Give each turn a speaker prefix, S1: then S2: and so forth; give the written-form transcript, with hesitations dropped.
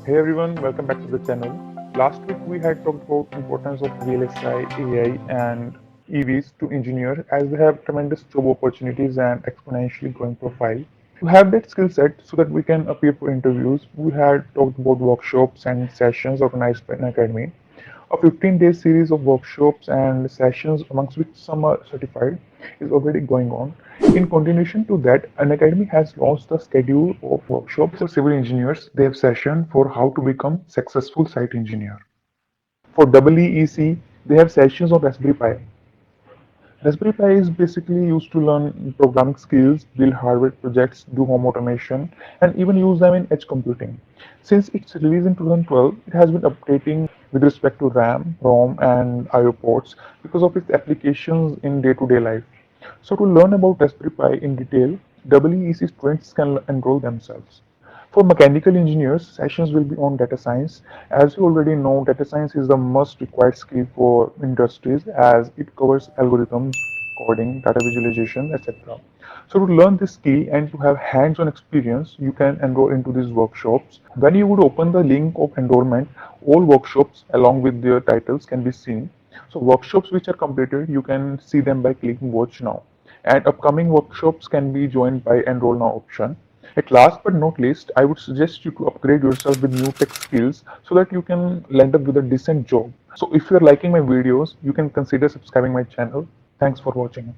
S1: Hey everyone, welcome back to the channel. Last week we had talked about importance of VLSI, AI and EVs to engineers as they have tremendous job opportunities and exponentially growing profile. To have that skill set so that we can appear for interviews, we had talked about workshops and sessions organized by Unacademy. A 15-day series of workshops and sessions, amongst which some are certified, is already going on. In continuation to that, Unacademy has launched a schedule of workshops for civil engineers. They have session for how to become successful site engineer. For EEC, they have sessions on Raspberry Pi. Raspberry Pi is basically used to learn programming skills, build hardware projects, do home automation, and even use them in edge computing. Since its release in 2012, it has been updating with respect to RAM, ROM, and I/O ports because of its applications in day-to-day life. So to learn about Raspberry Pi in detail, EEC students can enroll themselves. For mechanical engineers, sessions will be on data science. As you already know, data science is the most required skill for industries as it covers algorithms, coding, data visualization, etc. So to learn this skill and to have hands-on experience, you can enroll into these workshops. When you would open the link of enrollment, all workshops along with their titles can be seen. So workshops which are completed, you can see them by clicking watch now. And upcoming workshops can be joined by enroll now option. At last but not least, I would suggest you to upgrade yourself with new tech skills so that you can land up with a decent job. So if you're liking my videos, you can consider subscribing my channel. Thanks for watching.